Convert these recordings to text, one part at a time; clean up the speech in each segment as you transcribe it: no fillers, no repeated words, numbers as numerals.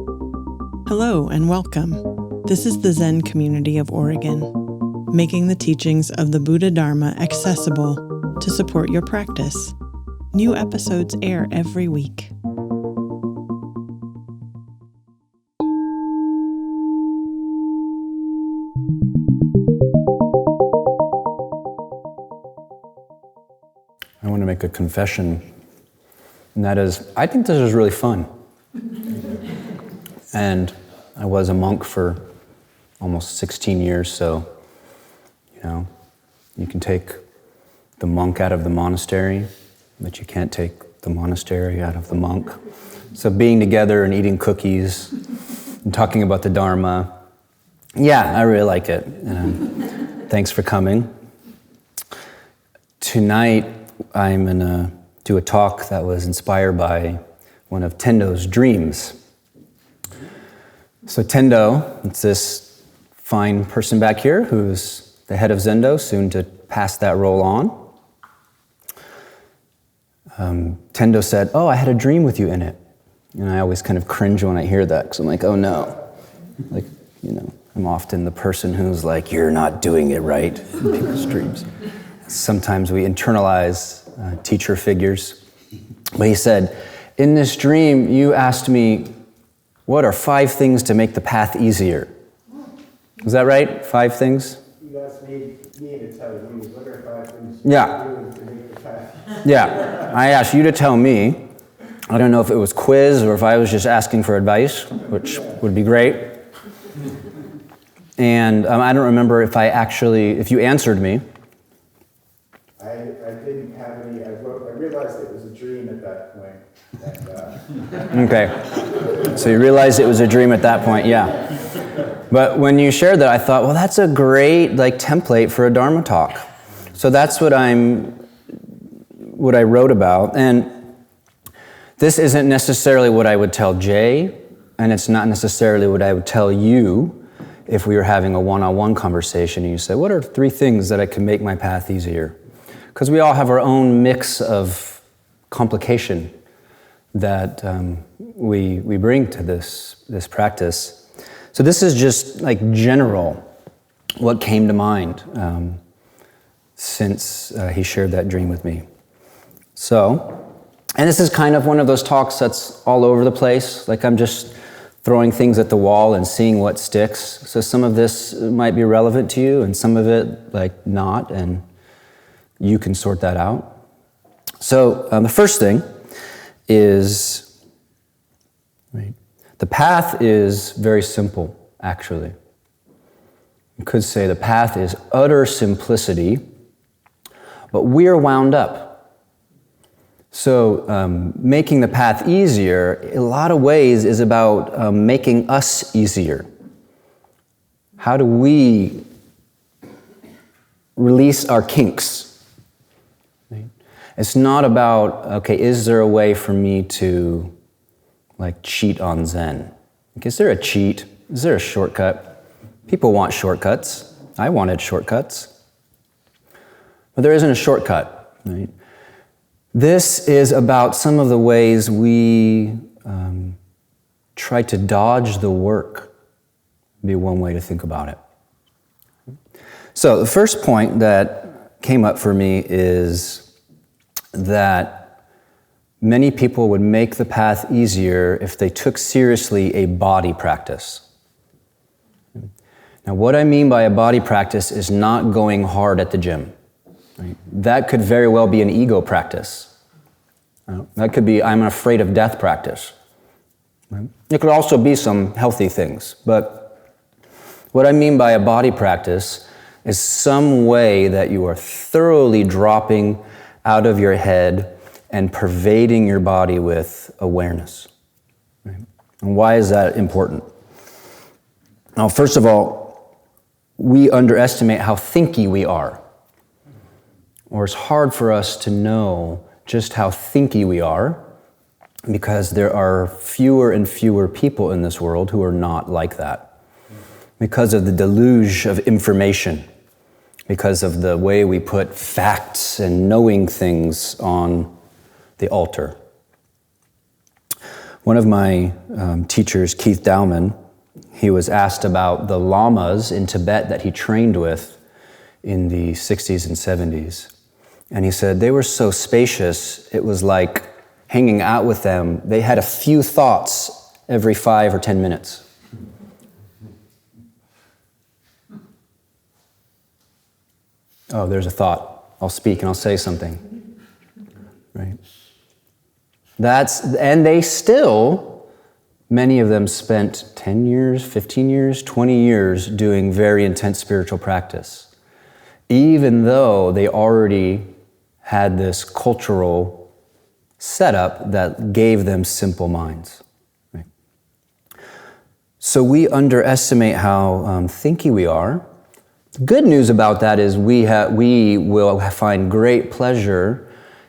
Hello and welcome. This is the Zen community of Oregon, making the teachings of the Buddha Dharma accessible to support your practice. New episodes air every week. I want to make a confession, and that is, I think this is really fun. And I was a monk for almost 16 years, so, you can take the monk out of the monastery, but you can't take the monastery out of the monk. So being together and eating cookies and talking about the Dharma, yeah, I really like it. And thanks for coming. Tonight, I'm going to do a talk that was inspired by one of Tendo's dreams. So Tendo, it's this fine person back here who's the head of Zendo, soon to pass that role on. Tendo said, "Oh, I had a dream with you in it." And I always kind of cringe when I hear that, because I'm like, oh no. I'm often the person who's like, you're not doing it right in people's dreams. Sometimes we internalize teacher figures. But he said, in this dream, you asked me, what are 5 things to make the path easier? Is that right? 5 things? You asked me to tell you what are 5 things to do to make the path. Yeah, I asked you to tell me. I don't know if it was quiz or if I was just asking for advice, which would be great. And I don't remember if you answered me. I didn't have any. I realized it was a dream at that point. Okay. So you realized it was a dream at that point, yeah. But when you shared that, I thought, well, that's a great template for a Dharma talk. So that's what I wrote about. And this isn't necessarily what I would tell Jay, and it's not necessarily what I would tell you if we were having a one-on-one conversation and you said, what are 3 things that I can make my path easier? Because we all have our own mix of complication that we bring to this practice. So this is just general what came to mind since he shared that dream with me. So, and this is kind of one of those talks that's all over the place. I'm just throwing things at the wall and seeing what sticks. So some of this might be relevant to you and some of it not, and you can sort that out. So the first thing is, the path is very simple, actually. You could say the path is utter simplicity, but we're wound up. So making the path easier, in a lot of ways, is about making us easier. How do we release our kinks? It's not about, is there a way for me to cheat on Zen? Is there a cheat? Is there a shortcut? People want shortcuts. I wanted shortcuts. But there isn't a shortcut, right? This is about some of the ways we try to dodge the work, would be one way to think about it. So the first point that came up for me is that many people would make the path easier if they took seriously a body practice. Now, what I mean by a body practice is not going hard at the gym. Right? That could very well be an ego practice. That could be I'm afraid of death practice. Right? It could also be some healthy things. But what I mean by a body practice is some way that you are thoroughly dropping out of your head and pervading your body with awareness. Right? And why is that important? Now, first of all, we underestimate how thinky we are. Or it's hard for us to know just how thinky we are because there are fewer and fewer people in this world who are not like that. Because of the deluge of information, because of the way we put facts and knowing things on the altar. One of my teachers, Keith Dowman, he was asked about the lamas in Tibet that he trained with in the 60s and 70s. And he said they were so spacious, it was like hanging out with them. They had a few thoughts every 5 or 10 minutes. Oh, there's a thought. I'll speak and I'll say something. Right? And they still, many of them spent 10 years, 15 years, 20 years doing very intense spiritual practice, even though they already had this cultural setup that gave them simple minds. Right? So we underestimate how thinky we are. The good news about that is we will find great pleasure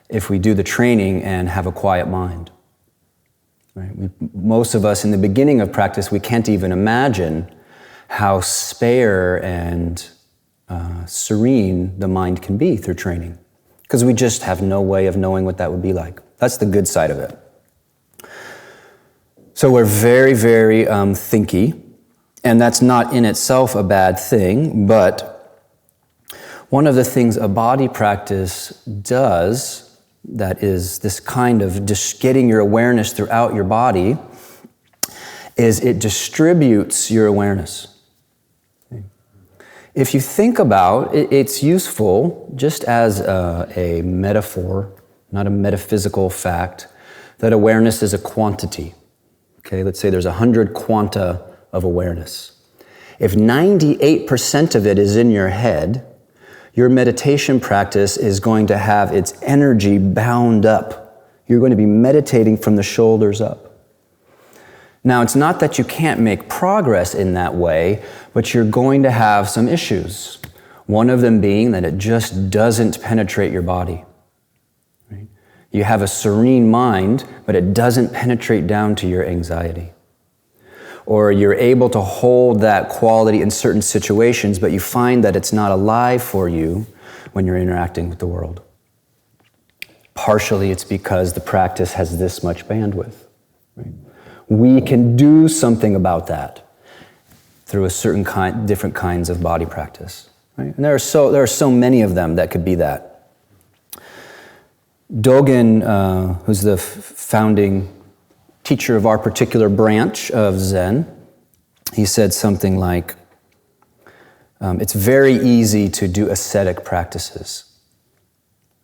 if we do the training and have a quiet mind. Right? Most of us in the beginning of practice, we can't even imagine how spare and serene the mind can be through training, because we just have no way of knowing what that would be like. That's the good side of it. So we're very, very thinky, and that's not in itself a bad thing, but one of the things a body practice does, that is this kind of just getting your awareness throughout your body, is it distributes your awareness. If you think about it, it's useful just as a metaphor, not a metaphysical fact, that awareness is a quantity. Okay, let's say there's 100 quanta of awareness. If 98% of it is in your head, your meditation practice is going to have its energy bound up. You're going to be meditating from the shoulders up. Now, it's not that you can't make progress in that way, but you're going to have some issues. One of them being that it just doesn't penetrate your body. Right? You have a serene mind, but it doesn't penetrate down to your anxiety. Or you're able to hold that quality in certain situations, but you find that it's not alive for you when you're interacting with the world. Partially, it's because the practice has this much bandwidth. Right? We can do something about that through a certain different kinds of body practice. Right? And there are so many of them that could be that. Jogen, who's the founding teacher of our particular branch of Zen, he said something like, it's very easy to do ascetic practices.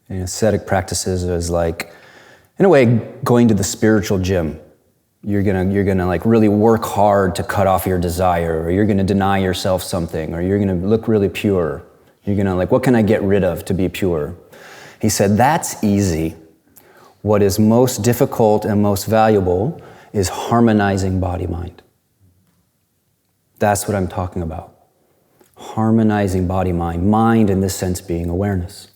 And ascetic practices is like, in a way, going to the spiritual gym. You're gonna like really work hard to cut off your desire, or you're gonna deny yourself something, or you're gonna look really pure. You're gonna like, what can I get rid of to be pure? He said, that's easy. What is most difficult and most valuable is harmonizing body-mind. That's what I'm talking about. Harmonizing body-mind. Mind, in this sense, being awareness.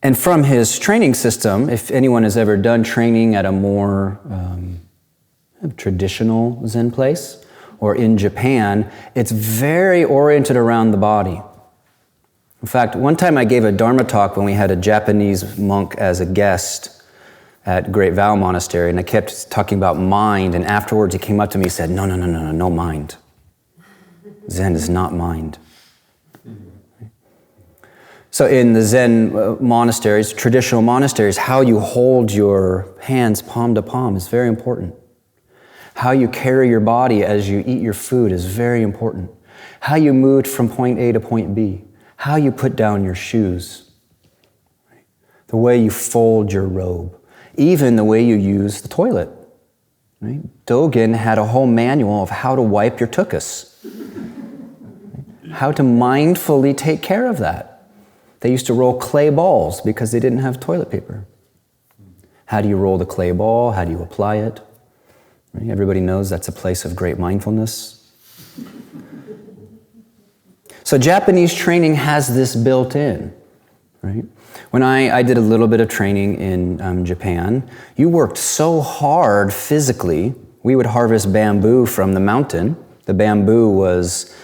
And from his training system, if anyone has ever done training at a more traditional Zen place, or in Japan, it's very oriented around the body. In fact, one time I gave a Dharma talk when we had a Japanese monk as a guest at Great Vow Monastery, and I kept talking about mind, and afterwards he came up to me and said, no mind. Zen is not mind. So in the Zen monasteries, traditional monasteries, how you hold your hands palm to palm is very important. How you carry your body as you eat your food is very important. How you move from point A to point B. How you put down your shoes. The way you fold your robe. Even the way you use the toilet. Right? Dogen had a whole manual of how to wipe your tuchus. How to mindfully take care of that. They used to roll clay balls because they didn't have toilet paper. How do you roll the clay ball? How do you apply it? Right? Everybody knows that's a place of great mindfulness. So Japanese training has this built in. Right? When I did a little bit of training in Japan, you worked so hard physically. We would harvest bamboo from the mountain. The bamboo was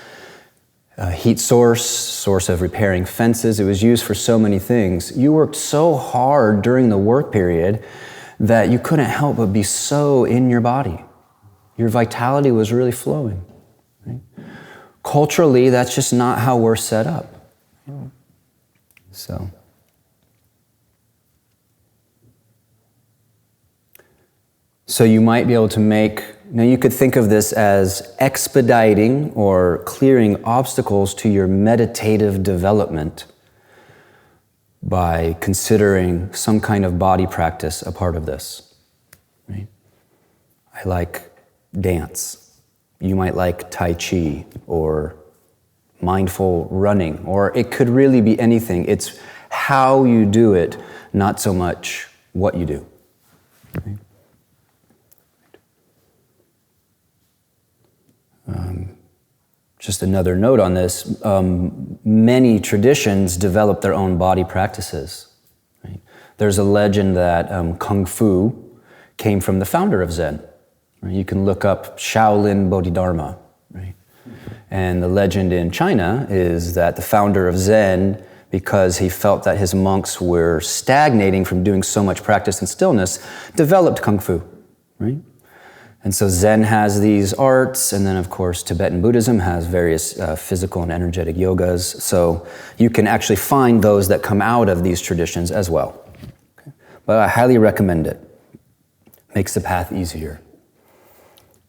a heat source of repairing fences. It was used for so many things. You worked so hard during the work period that you couldn't help but be so in your body. Your vitality was really flowing. Right? Culturally, that's just not how we're set up. So you might be able to now you could think of this as expediting or clearing obstacles to your meditative development by considering some kind of body practice a part of this. Right? I like dance. You might like Tai Chi or mindful running, or it could really be anything. It's how you do it, not so much what you do. Right? Just another note on this, many traditions develop their own body practices. Right? There's a legend that Kung Fu came from the founder of Zen. Right? You can look up Shaolin Bodhidharma. Right? And the legend in China is that the founder of Zen, because he felt that his monks were stagnating from doing so much practice and stillness, developed Kung Fu. Right? And so Zen has these arts, and then of course Tibetan Buddhism has various physical and energetic yogas. So you can actually find those that come out of these traditions as well. Okay. But I highly recommend it. Makes the path easier.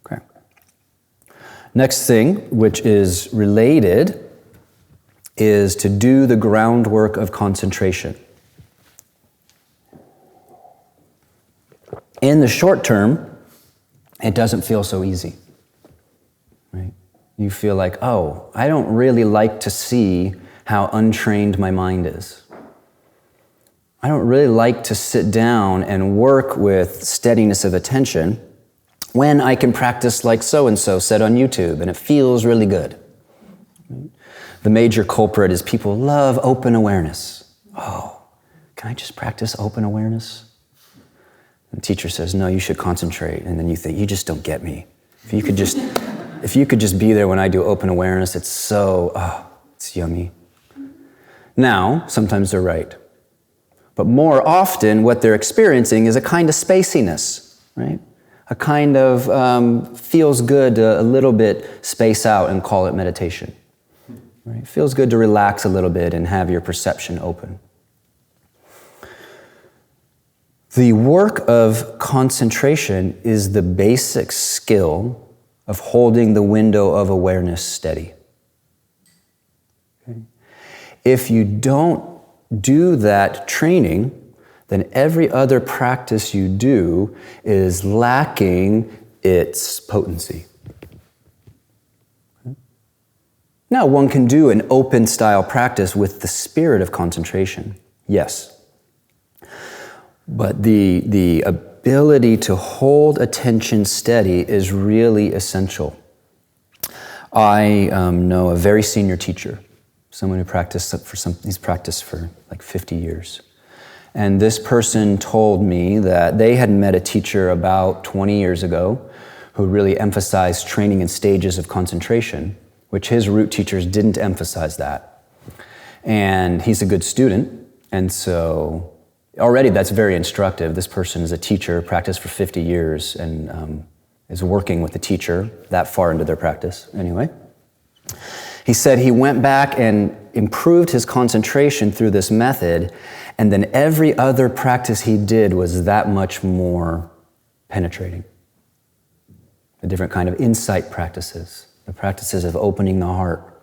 Okay. Next thing, which is related, is to do the groundwork of concentration. In the short term, it doesn't feel so easy, right? You feel like, oh, I don't really like to see how untrained my mind is. I don't really like to sit down and work with steadiness of attention when I can practice like so-and-so said on YouTube, and it feels really good. The major culprit is people love open awareness. Oh, can I just practice open awareness? And the teacher says, no, you should concentrate. And then you think, you just don't get me. If you could just be there when I do open awareness, it's yummy. Now, sometimes they're right. But more often, what they're experiencing is a kind of spaciness, right? A kind of feels good to a little bit space out and call it meditation. Right? Feels good to relax a little bit and have your perception open. The work of concentration is the basic skill of holding the window of awareness steady. Okay? If you don't do that training, then every other practice you do is lacking its potency. Okay? Now, one can do an open style practice with the spirit of concentration, yes. But the ability to hold attention steady is really essential. I know a very senior teacher, someone who he's practiced for like 50 years. And this person told me that they had met a teacher about 20 years ago who really emphasized training in stages of concentration, which his root teachers didn't emphasize that. And he's a good student, and so already that's very instructive. This person is a teacher, practiced for 50 years, and is working with the teacher that far into their practice anyway. He said he went back and improved his concentration through this method, and then every other practice he did was that much more penetrating. The different kind of insight practices, the practices of opening the heart,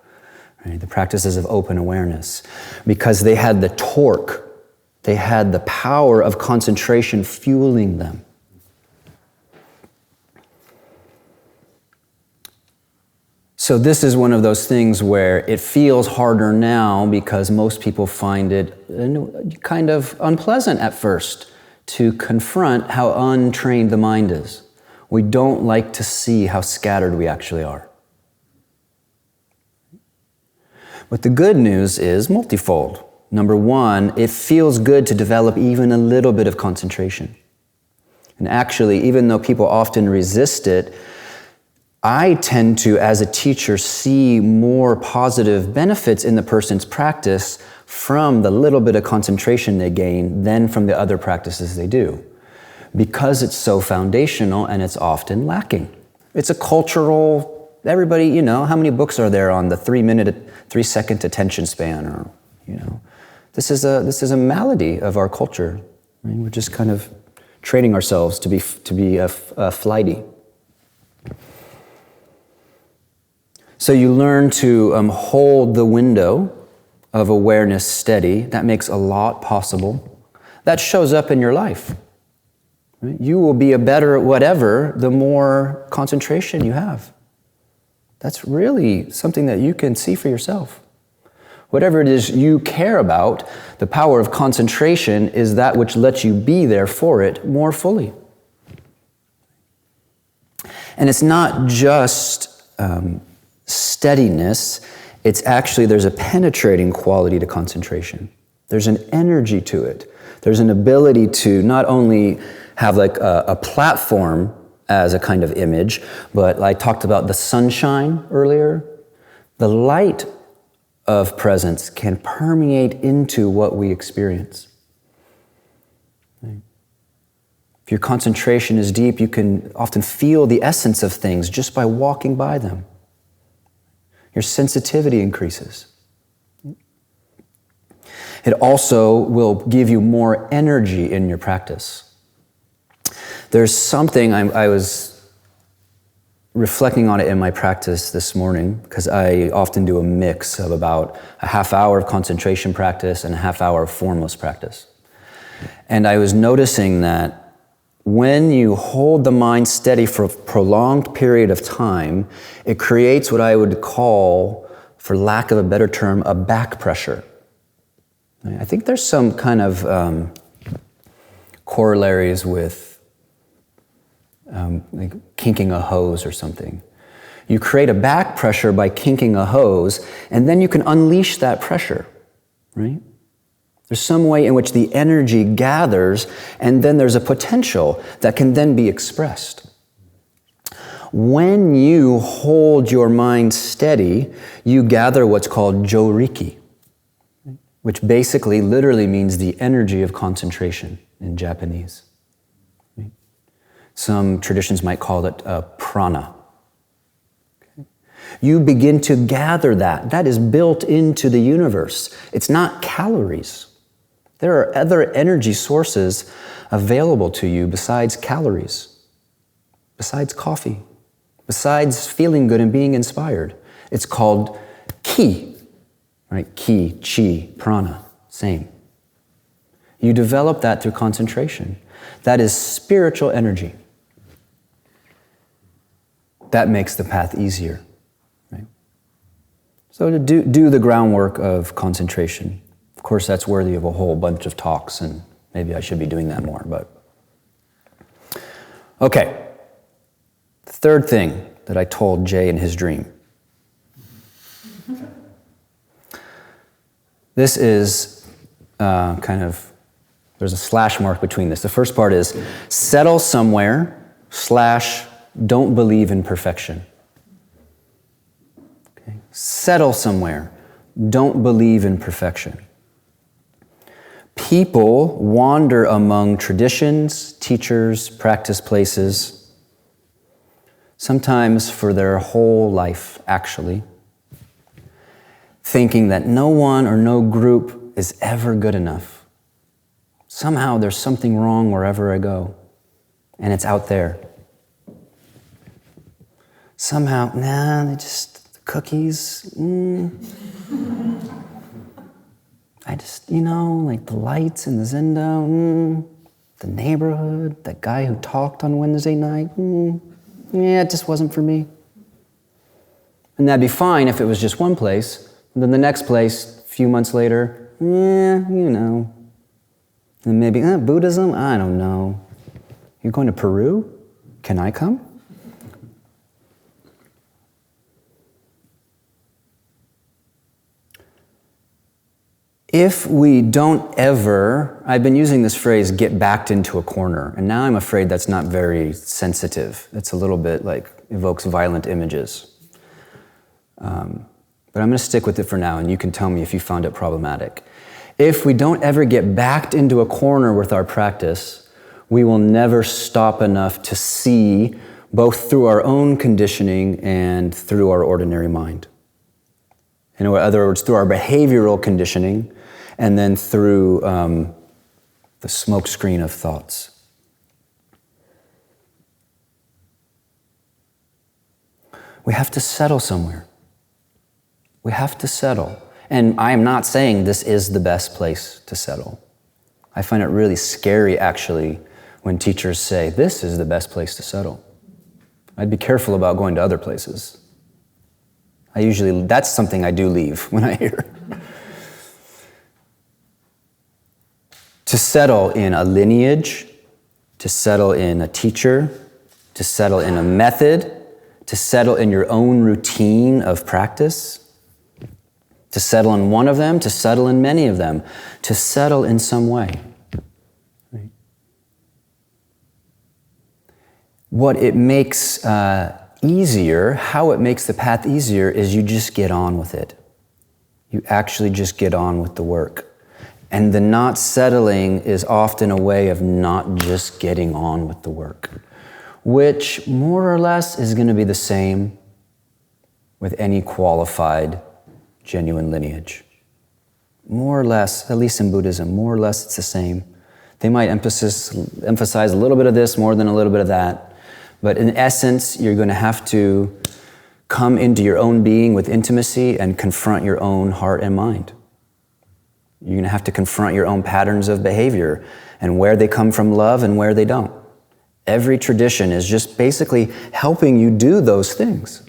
right? The practices of open awareness, because they had the torque. They had the power of concentration fueling them. So this is one of those things where it feels harder now because most people find it kind of unpleasant at first to confront how untrained the mind is. We don't like to see how scattered we actually are. But the good news is multifold. Number one, it feels good to develop even a little bit of concentration. And actually, even though people often resist it, I tend to, as a teacher, see more positive benefits in the person's practice from the little bit of concentration they gain than from the other practices they do. because it's so foundational and it's often lacking. It's a cultural, everybody, how many books are there on the 3-second attention span, or, this is a malady of our culture. I mean, we're just kind of training ourselves to be flighty. So you learn to hold the window of awareness steady. That makes a lot possible. That shows up in your life. Right? You will be a better at whatever the more concentration you have. That's really something that you can see for yourself. Whatever it is you care about, the power of concentration is that which lets you be there for it more fully. And it's not just steadiness, it's actually, there's a penetrating quality to concentration. There's an energy to it. There's an ability to not only have like a platform as a kind of image, but I talked about the sunshine earlier. The light of presence can permeate into what we experience. Right? If your concentration is deep, you can often feel the essence of things just by walking by them. Your sensitivity increases. It also will give you more energy in your practice. There's something, I was reflecting on it in my practice this morning, because I often do a mix of about a half hour of concentration practice and a half hour of formless practice. And I was noticing that when you hold the mind steady for a prolonged period of time, it creates what I would call, for lack of a better term, a back pressure. I think there's some kind of corollaries with like kinking a hose or something. You create a back pressure by kinking a hose, and then you can unleash that pressure, right? There's some way in which the energy gathers, and then there's a potential that can then be expressed. When you hold your mind steady, you gather what's called joriki, which basically literally means the energy of concentration in Japanese. Some traditions might call it prana. You begin to gather that. That is built into the universe. It's not calories. There are other energy sources available to you besides calories, besides coffee, besides feeling good and being inspired. It's called ki, right? Ki, chi, prana, same. You develop that through concentration. That is spiritual energy. That makes the path easier, right? So to do the groundwork of concentration. Of course, that's worthy of a whole bunch of talks, and maybe I should be doing that more, but. Okay. The third thing that I told Jay in his dream. This is there's a slash mark between this. The first part is settle somewhere / don't believe in perfection. Okay. Settle somewhere. Don't believe in perfection. People wander among traditions, teachers, practice places, sometimes for their whole life, actually, thinking that no one or no group is ever good enough. Somehow there's something wrong wherever I go, and it's out there. Somehow, they just cookies. I just, like the lights in the Zendo, the neighborhood, that guy who talked on Wednesday night, it just wasn't for me. And that'd be fine if it was just one place, and then the next place, a few months later, and maybe, Buddhism, I don't know. You're going to Peru? Can I come? If we don't ever, I've been using this phrase, get backed into a corner, and now I'm afraid that's not very sensitive. It's a little bit evokes violent images. But I'm going to stick with it for now, and you can tell me if you found it problematic. If we don't ever get backed into a corner with our practice, we will never stop enough to see both through our own conditioning and through our ordinary mind. In other words, through our behavioral conditioning and then through the smokescreen of thoughts. We have to settle somewhere. We have to settle. And I am not saying this is the best place to settle. I find it really scary, actually, when teachers say, this is the best place to settle. I'd be careful about going to other places. That's something I do leave when I hear. To settle in a lineage, to settle in a teacher, to settle in a method, to settle in your own routine of practice, to settle in one of them, to settle in many of them, to settle in some way. Right? What it makes easier, how it makes the path easier, is you just get on with it. You actually just get on with the work. And the not settling is often a way of not just getting on with the work, which more or less is going to be the same with any qualified, genuine lineage. More or less, at least in Buddhism, more or less it's the same. They might emphasize a little bit of this more than a little bit of that. But in essence, you're going to have to come into your own being with intimacy and confront your own heart and mind. You're going to have to confront your own patterns of behavior and where they come from love and where they don't. Every tradition is just basically helping you do those things.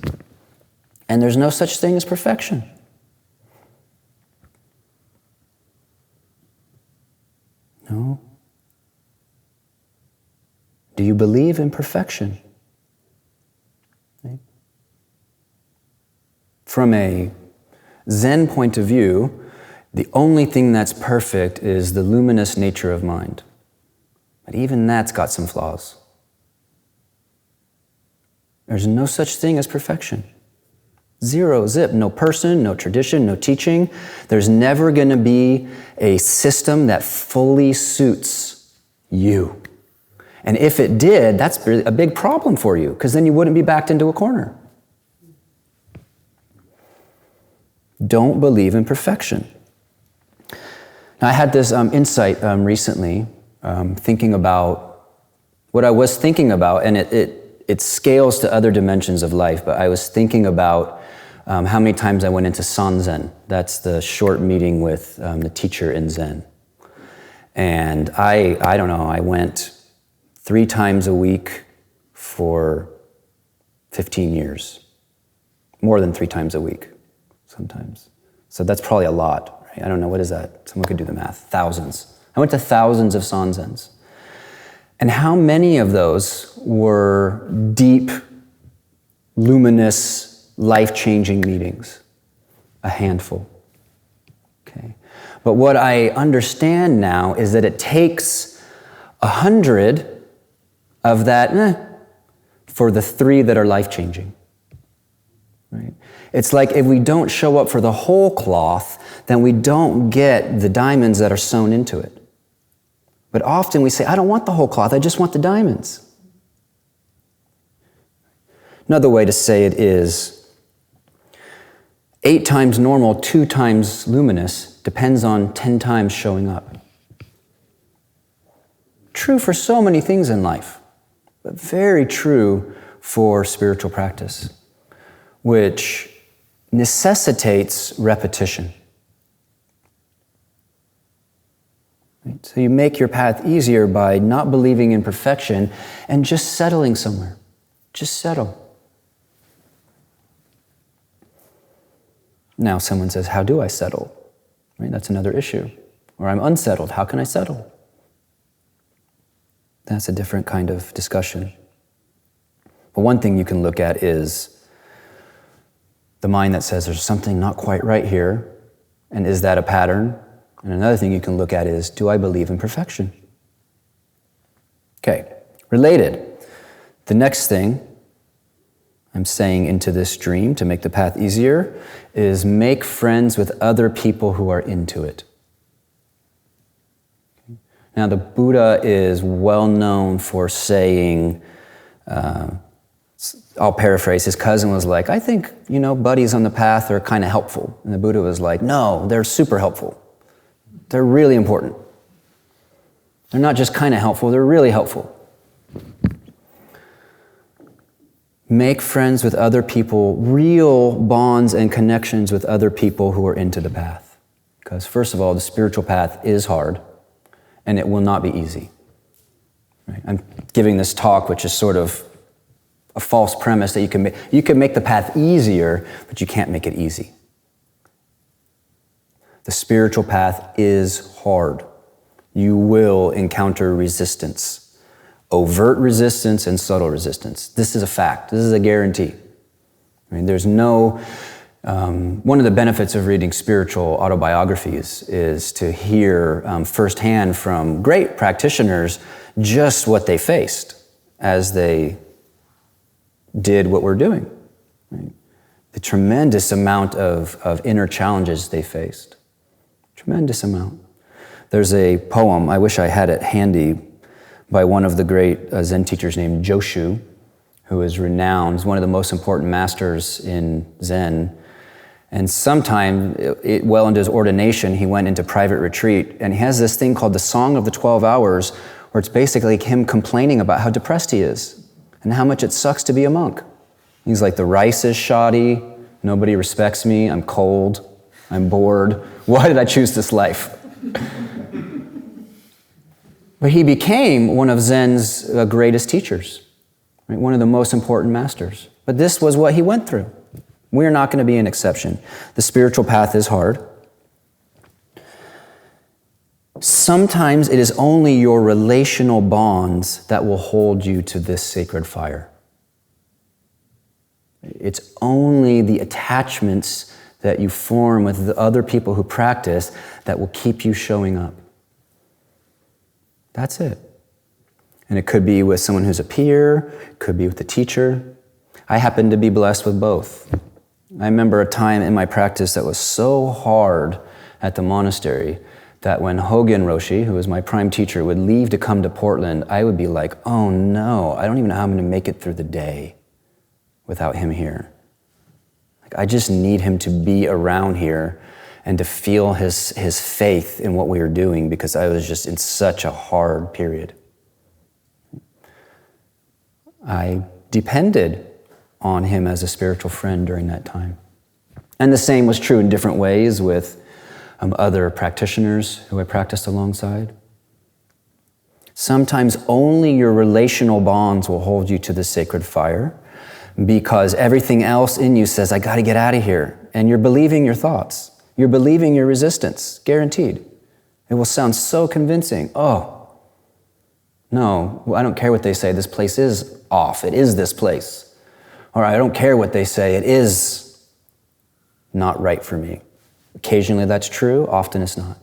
And there's no such thing as perfection. No. Do you believe in perfection? Right? From a Zen point of view, the only thing that's perfect is the luminous nature of mind. But even that's got some flaws. There's no such thing as perfection. Zero, zip, no person, no tradition, no teaching. There's never going to be a system that fully suits you. And if it did, that's a big problem for you, because then you wouldn't be backed into a corner. Don't believe in perfection. Now, I had this insight recently, thinking about what I was thinking about, and it scales to other dimensions of life, but I was thinking about how many times I went into Sanzen. That's the short meeting with the teacher in Zen. And I don't know, I went 3 times a week for 15 years. More than 3 times a week, sometimes. So that's probably a lot, right? I don't know, what is that? Someone could do the math. Thousands. I went to thousands of Sanzens. And how many of those were deep, luminous, life-changing meetings? A handful. Okay. But what I understand now is that it takes 100 of that for the 3 that are life-changing. Right? It's like if we don't show up for the whole cloth, then we don't get the diamonds that are sewn into it. But often we say, I don't want the whole cloth, I just want the diamonds. Another way to say it is 8 times normal, 2 times luminous depends on 10 times showing up. True for so many things in life, but very true for spiritual practice, which necessitates repetition. Right? So you make your path easier by not believing in perfection and just settling somewhere. Just settle. Now someone says, how do I settle? Right? That's another issue. Or I'm unsettled. How can I settle? That's a different kind of discussion. But one thing you can look at is the mind that says there's something not quite right here, and is that a pattern? And another thing you can look at is, do I believe in perfection? Okay, related. The next thing I'm saying into this dream to make the path easier is make friends with other people who are into it. Now, the Buddha is well known for saying, I'll paraphrase, his cousin was like, I think, buddies on the path are kind of helpful. And the Buddha was like, no, they're super helpful. They're really important. They're not just kind of helpful, they're really helpful. Make friends with other people, real bonds and connections with other people who are into the path. Because first of all, the spiritual path is hard, and it will not be easy. Right? I'm giving this talk, which is sort of a false premise that you can make the path easier, but you can't make it easy. The spiritual path is hard. You will encounter resistance, overt resistance and subtle resistance. This is a fact. This is a guarantee. I mean, there's no... one of the benefits of reading spiritual autobiographies is to hear firsthand from great practitioners just what they faced as they did what we're doing. Right? The tremendous amount of inner challenges they faced. Tremendous amount. There's a poem, I wish I had it handy, by one of the great Zen teachers named Joshu, who is renowned, one of the most important masters in Zen. And sometime, well into his ordination, he went into private retreat, and he has this thing called the Song of the 12 Hours, where it's basically him complaining about how depressed he is, and how much it sucks to be a monk. He's like, the rice is shoddy, nobody respects me, I'm cold, I'm bored. Why did I choose this life? But he became one of Zen's greatest teachers, right? One of the most important masters. But this was what he went through. We're not going to be an exception. The spiritual path is hard. Sometimes it is only your relational bonds that will hold you to this sacred fire. It's only the attachments that you form with the other people who practice that will keep you showing up. That's it. And it could be with someone who's a peer, it could be with the teacher. I happen to be blessed with both. I remember a time in my practice that was so hard at the monastery that when Jogen Roshi, who was my prime teacher, would leave to come to Portland, I would be like, oh no, I don't even know how I'm going to make it through the day without him here. Like, I just need him to be around here and to feel his faith in what we were doing, because I was just in such a hard period. I depended on him as a spiritual friend during that time. And the same was true in different ways with other practitioners who I practiced alongside. Sometimes only your relational bonds will hold you to the sacred fire, because everything else in you says, I got to get out of here. And you're believing your thoughts. You're believing your resistance, guaranteed. It will sound so convincing. Oh, no, I don't care what they say. This place is off. It is this place. Or I don't care what they say. It is not right for me. Occasionally that's true. Often it's not.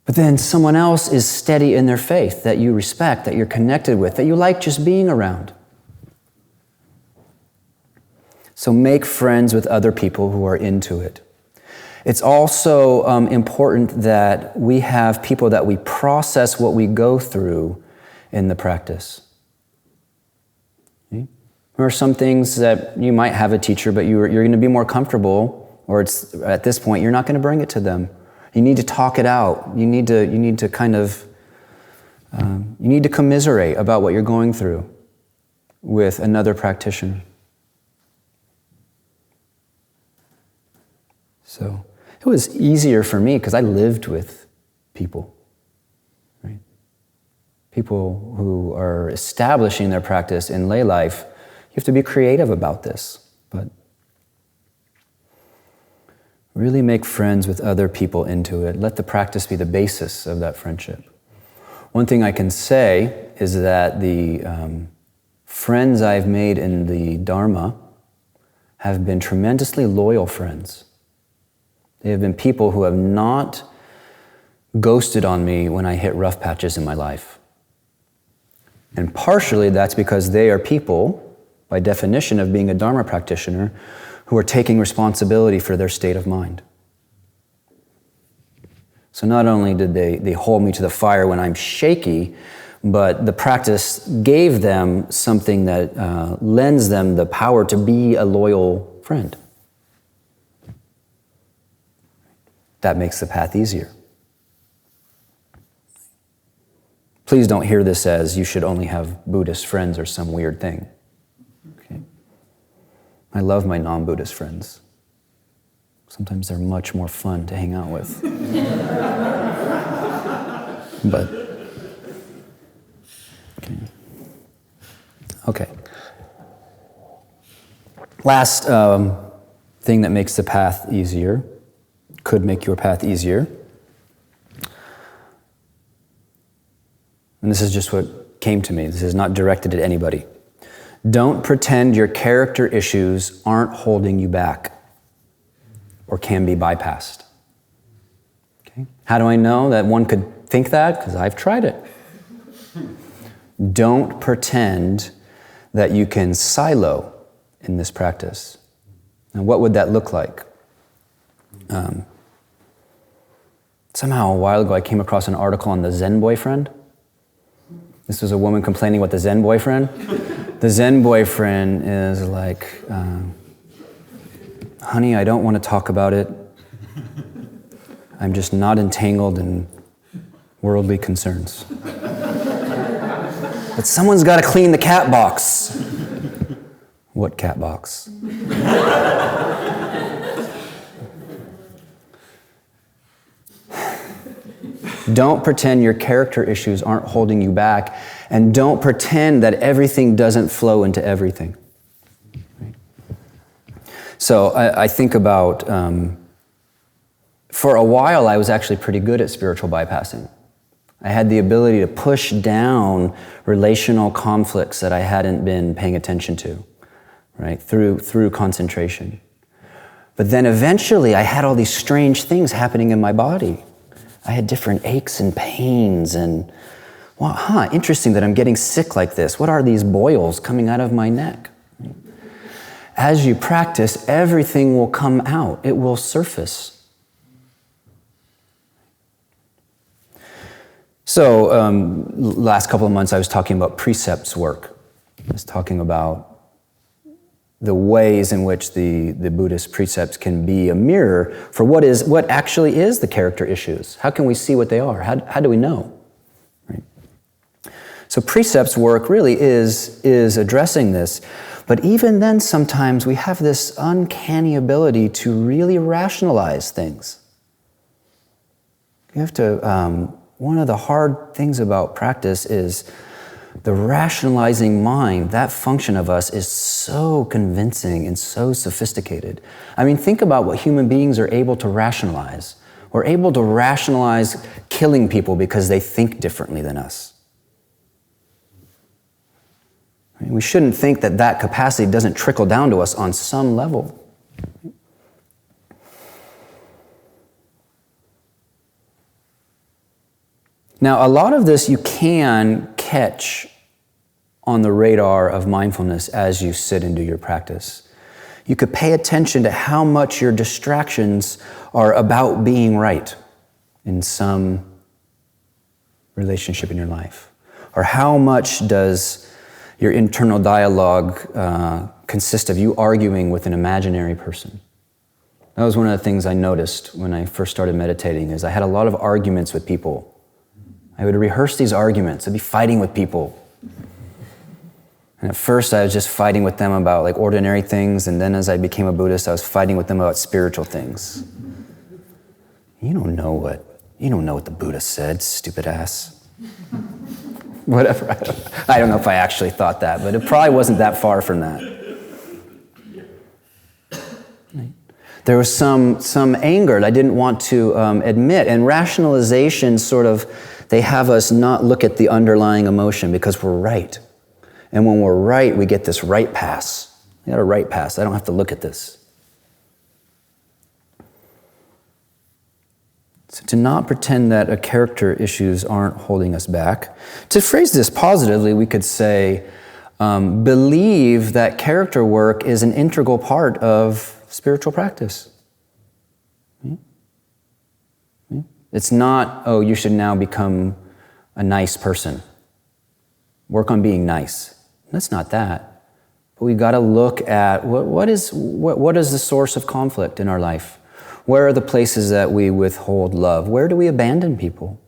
But then someone else is steady in their faith that you respect, that you're connected with, that you like just being around. So make friends with other people who are into it. It's also important that we have people that we process what we go through in the practice. Okay? There are some things that you might have a teacher, but you're going to be more comfortable, or it's at this point you're not going to bring it to them. You need to talk it out. You need to kind of you need to commiserate about what you're going through with another practitioner. So it was easier for me because I lived with people, right? People who are establishing their practice in lay life. You have to be creative about this, but really make friends with other people into it. Let the practice be the basis of that friendship. One thing I can say is that the friends I've made in the Dharma have been tremendously loyal friends. They have been people who have not ghosted on me when I hit rough patches in my life. And partially that's because they are people, by definition of being a Dharma practitioner, who are taking responsibility for their state of mind. So not only did they hold me to the fire when I'm shaky, but the practice gave them something that lends them the power to be a loyal friend. That makes the path easier. Please don't hear this as you should only have Buddhist friends or some weird thing. Okay? I love my non-Buddhist friends. Sometimes they're much more fun to hang out with. But, okay. Last thing that makes the path easier, could make your path easier. And this is just what came to me. This is not directed at anybody. Don't pretend your character issues aren't holding you back or can be bypassed. Okay? How do I know that one could think that? Because I've tried it. Don't pretend that you can silo in this practice. Now, what would that look like? Somehow, a while ago, I came across an article on the Zen boyfriend. This was a woman complaining about the Zen boyfriend. The Zen boyfriend is like, honey, I don't want to talk about it. I'm just not entangled in worldly concerns. But someone's got to clean the cat box. What cat box? Don't pretend your character issues aren't holding you back, and don't pretend that everything doesn't flow into everything. Right? So I think about, for a while I was actually pretty good at spiritual bypassing. I had the ability to push down relational conflicts that I hadn't been paying attention to, right, through concentration. But then eventually I had all these strange things happening in my body. I had different aches and pains and, well, interesting that I'm getting sick like this. What are these boils coming out of my neck? As you practice, everything will come out. It will surface. So, last couple of months I was talking about precepts work. I was talking about the ways in which the Buddhist precepts can be a mirror for what actually is the character issues. How can we see what they are? How do we know? Right? So precepts work really is addressing this. But even then, sometimes we have this uncanny ability to really rationalize things. You have to, one of the hard things about practice is the rationalizing mind. That function of us is so convincing and so sophisticated. I mean, think about what human beings are able to rationalize. We're able to rationalize killing people because they think differently than us. We shouldn't think that capacity doesn't trickle down to us on some level. Now, a lot of this you can catch on the radar of mindfulness as you sit and do your practice. You could pay attention to how much your distractions are about being right in some relationship in your life, or how much does your internal dialogue consist of you arguing with an imaginary person. That was one of the things I noticed when I first started meditating, is I had a lot of arguments with people. I would rehearse these arguments. I'd be fighting with people. And at first I was just fighting with them about like ordinary things, and then as I became a Buddhist, I was fighting with them about spiritual things. You don't know what the Buddha said, stupid ass. Whatever. I don't know if I actually thought that, but it probably wasn't that far from that. There was some anger that I didn't want to admit, and rationalization sort of, they have us not look at the underlying emotion because we're right. And when we're right, we get this right pass. I got a right pass. I don't have to look at this. So to not pretend that a character issues aren't holding us back. To phrase this positively, we could say, believe that character work is an integral part of spiritual practice. It's not, oh, you should now become a nice person. Work on being nice. That's not that. But we've got to look at what is the source of conflict in our life? Where are the places that we withhold love? Where do we abandon people?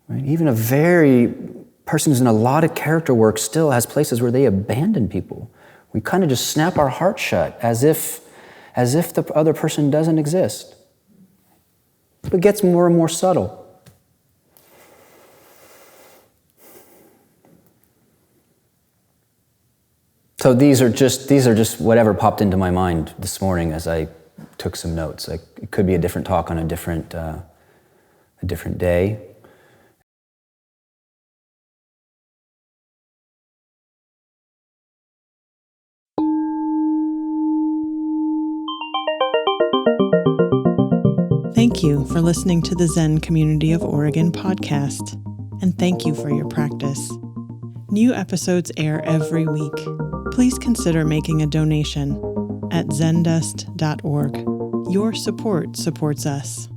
Right? Even a person who's in a lot of character work still has places where they abandon people. We kind of just snap our heart shut as if the other person doesn't exist. It gets more and more subtle. So these are just whatever popped into my mind this morning as I took some notes. It could be a different talk on a different day. Thank you for listening to the Zen Community of Oregon podcast, and thank you for your practice. New episodes air every week. Please consider making a donation at zendust.org. Your support supports us.